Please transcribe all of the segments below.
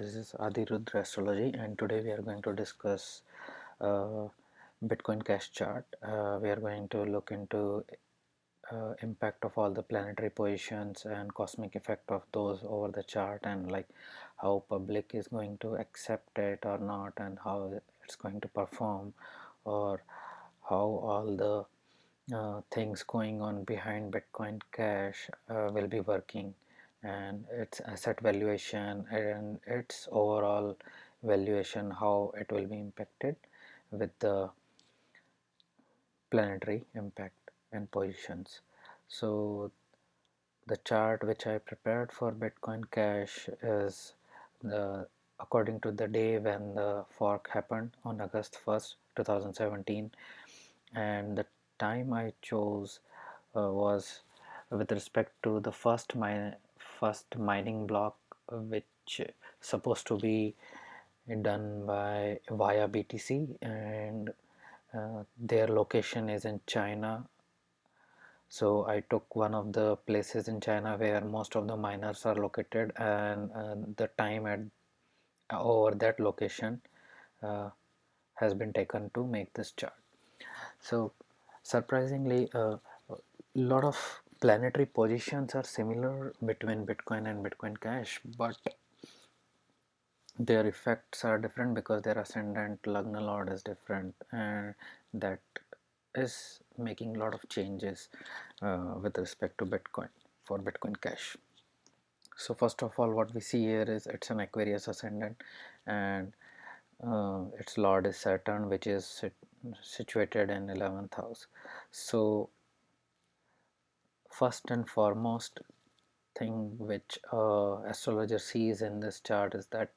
This is Adirudra Astrology, and today we are going to discuss uh, Bitcoin Cash chart. We are going to look into impact of all the planetary positions and cosmic effect of those over the chart, and like how public is going to accept it or not, and how it's going to perform, or how all the things going on behind Bitcoin Cash will be working, and its asset valuation and its overall valuation, how it will be impacted with the planetary impact and positions. So the chart which I prepared for Bitcoin Cash is according to the day when the fork happened on August 1st, 2017, and the time I chose was with respect to the first mining block, which supposed to be done by via BTC, and their location is in China. So I took one of the places in China where most of the miners are located, and the time at over that location uh, has been taken to make this chart. So surprisingly, a lot of planetary positions are similar between Bitcoin and Bitcoin Cash, but their effects are different because their ascendant Lagna Lord is different, and that is making a lot of changes with respect to Bitcoin for Bitcoin Cash. So first of all, what we see here is it's an Aquarius ascendant, and its lord is Saturn, which is situated in 11th house. So first and foremost thing which astrologer sees in this chart is that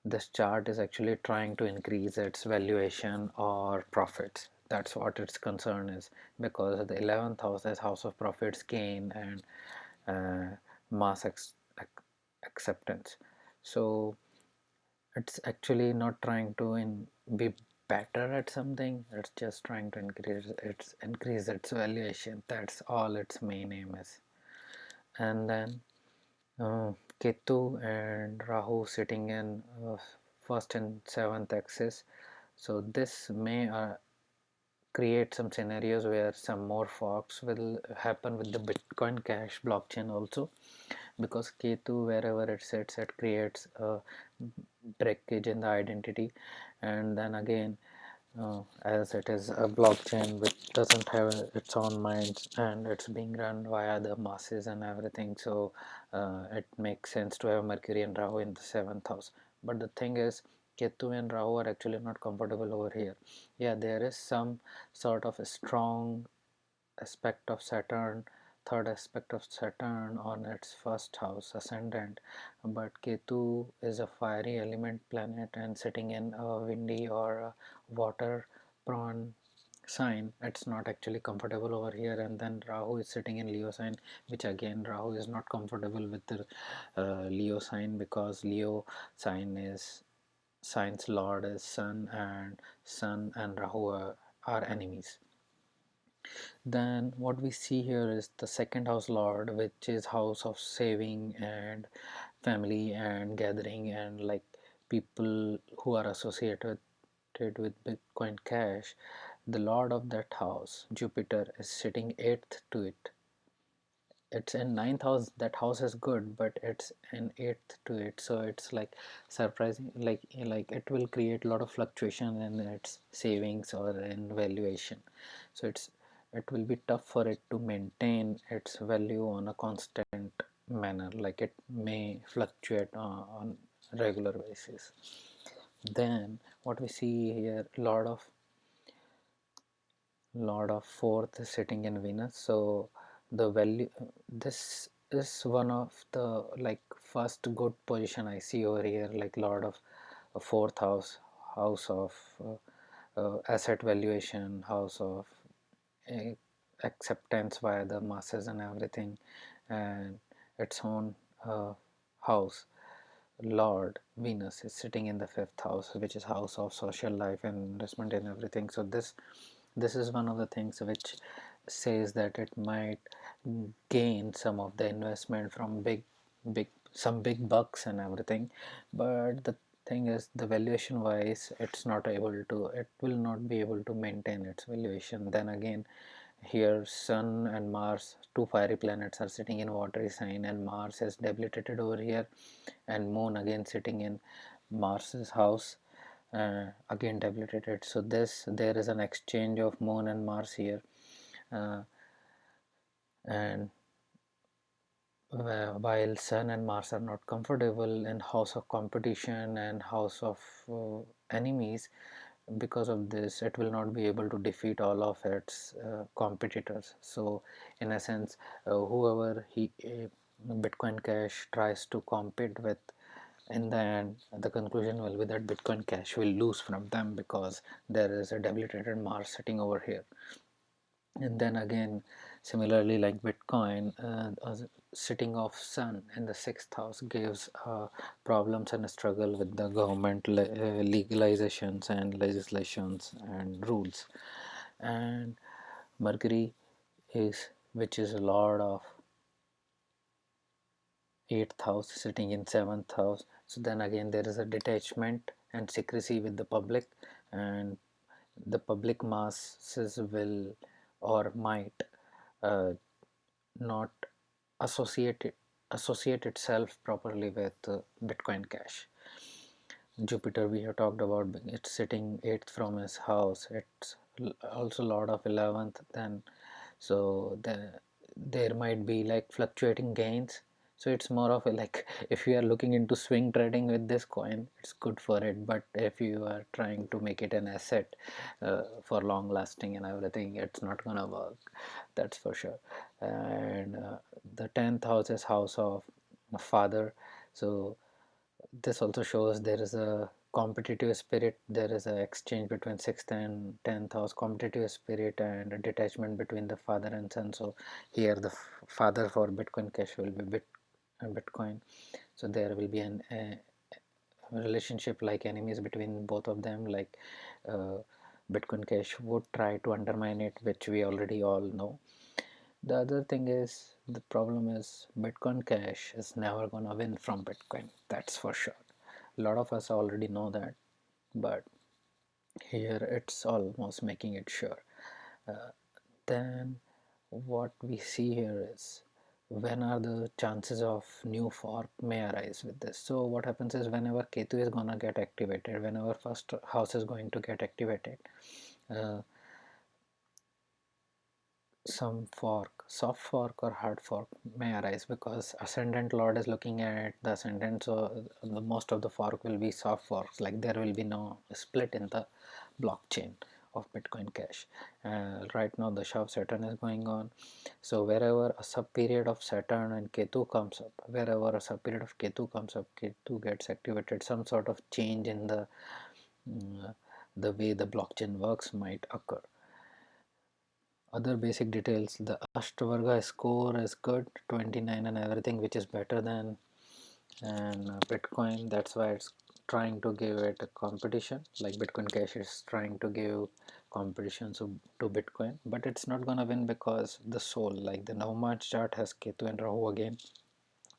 this chart is actually trying to increase its valuation or profits. That's what its concern is, because the 11th house is house of profits, gain, and mass acceptance. So it's actually not trying to be better at something. It's just trying to increase its valuation. That's all its main aim is. And then Ketu and Rahu sitting in first and seventh axis. So this may create some scenarios where some more forks will happen with the Bitcoin Cash blockchain also, because Ketu, wherever it sits, it creates a breakage in the identity. And then again, as it is a blockchain which doesn't have its own minds, and it's being run via the masses and everything, so it makes sense to have Mercury and Rahu in the seventh house. But the thing is, Ketu and Rahu are actually not comfortable over here. Yeah, there is some sort of a strong aspect of Saturn, third aspect of Saturn on its first house ascendant, but Ketu is a fiery element planet and sitting in a windy or a water prone sign, it's not actually comfortable over here. And then Rahu is sitting in Leo sign, which again Rahu is not comfortable with the Leo sign, because Leo sign's lord is Sun and Rahu are enemies. Then what we see here is the second house lord, which is house of saving and family and gathering, and like people who are associated with Bitcoin Cash. The lord of that house, Jupiter, is sitting 8th to it. It's in 9th house. That house is good, but it's in 8th to it, so it's like surprising, like it will create a lot of fluctuation in its savings or in valuation. So it will be tough for it to maintain its value on a constant manner, like it may fluctuate on regular basis. Then what we see here, lord of fourth is sitting in Venus. So the value, this is one of the like first good position I see over here, like lord of fourth house of asset valuation, house of uh, acceptance via the masses and everything, and its own house lord Venus is sitting in the fifth house, which is house of social life and investment and everything. So this is one of the things which says that it might gain some of the investment from big some big bucks and everything, but the thing is, the valuation wise, it will not be able to maintain its valuation. Then again, here Sun and Mars, two fiery planets, are sitting in watery sign, and Mars is debilitated over here, and Moon again sitting in Mars's house, again debilitated. So there is an exchange of Moon and Mars here, uh, and while Sun and Mars are not comfortable in house of competition and house of enemies, because of this it will not be able to defeat all of its competitors. So in a sense, whoever Bitcoin Cash tries to compete with, in the end the conclusion will be that Bitcoin Cash will lose from them, because there is a debilitated Mars sitting over here. And then again, similarly, like Bitcoin, sitting of Sun in the sixth house gives problems and a struggle with the government legalizations and legislations and rules. And Mercury is, which is a lord of eighth house, sitting in seventh house. So then again, there is a detachment and secrecy with the public, and the public masses will or might uh, not associate it, associate itself properly with Bitcoin Cash. Jupiter, we have talked about, it's sitting 8th from his house. It's also Lord of 11th. Then, so there might be like fluctuating gains. So it's more of a, like, if you are looking into swing trading with this coin, it's good for it. But if you are trying to make it an asset for long lasting and everything, it's not gonna work. That's for sure. And the 10th house is house of father. So this also shows there is a competitive spirit, there is an exchange between 6th and 10th house, competitive spirit and a detachment between the father and son. So here the father for Bitcoin Cash will be Bitcoin. So there will be an relationship like enemies between both of them, like uh, Bitcoin Cash would try to undermine it, which we already all know. The other thing is, the problem is Bitcoin Cash is never gonna win from Bitcoin. That's for sure. A lot of us already know that, but here it's almost making it sure. Uh, then what we see here is, when are the chances of new fork may arise with this. So what happens is, whenever Ketu is gonna get activated, whenever first house is going to get activated, uh, some fork, soft fork or hard fork may arise, because ascendant lord is looking at the ascendant. So the most of the fork will be soft forks, like there will be no split in the blockchain of Bitcoin Cash. Right now the Shav Saturn is going on, so wherever a sub period of Saturn and Ketu comes up, wherever a sub period of Ketu comes up, Ketu gets activated, some sort of change in the way the blockchain works might occur. Other basic details, the Ashtavarga score is good, 29 and everything, which is better than and Bitcoin. That's why it's trying to give it a competition, like Bitcoin Cash is trying to give competition to Bitcoin, but it's not gonna win, because the soul, like the Navamaj chart, has Ketu and Rahu again.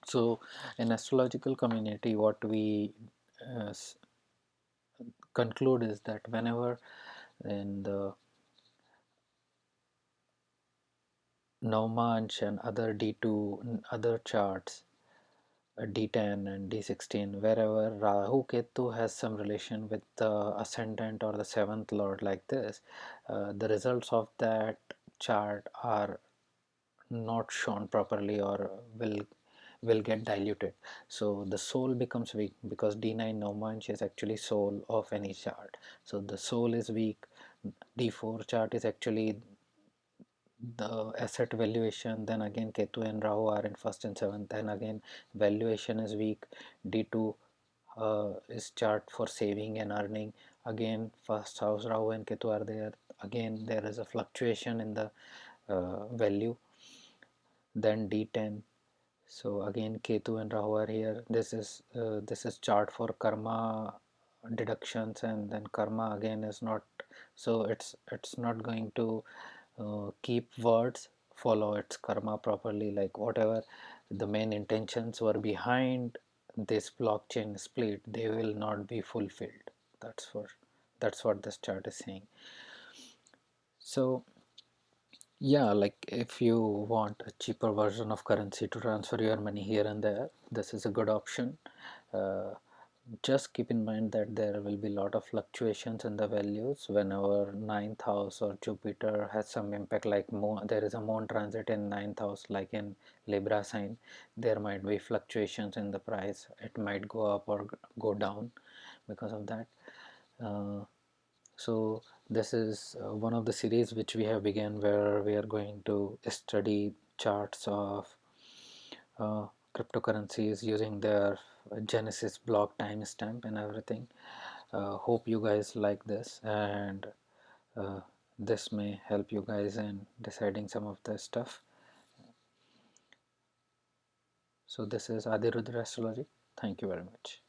So in astrological community, what we uh, conclude is that whenever in the Navamaj and other D2 other charts, D10 and D16, wherever Rahu Ketu has some relation with the ascendant or the seventh lord, like this, the results of that chart are not shown properly, or will get diluted. So the soul becomes weak, because D9 Navmanch is actually soul of any chart. So the soul is weak. D4 chart is actually the asset valuation. Then again Ketu and Rahu are in first and seventh, then again valuation is weak. D2 is chart for saving and earning, again first house Rahu and Ketu are there, again there is a fluctuation in the value. Then D10, so again Ketu and Rahu are here. This is chart for karma deductions, and then karma again is not, so it's not going to keep words follow its karma properly, like whatever the main intentions were behind this blockchain split, they will not be fulfilled. That's what this chart is saying. So yeah, like if you want a cheaper version of currency to transfer your money here and there, this is a good option. uh, just keep in mind that there will be a lot of fluctuations in the values whenever ninth house or Jupiter has some impact, like there is a moon transit in ninth house, like in Libra sign. There might be fluctuations in the price. It might go up or go down because of that. So this is one of the series which we have begun, where we are going to study charts of cryptocurrencies using their Genesis block timestamp and everything. Hope you guys like this, and this may help you guys in deciding some of the stuff. So this is Adirudra Astrology. Thank you very much.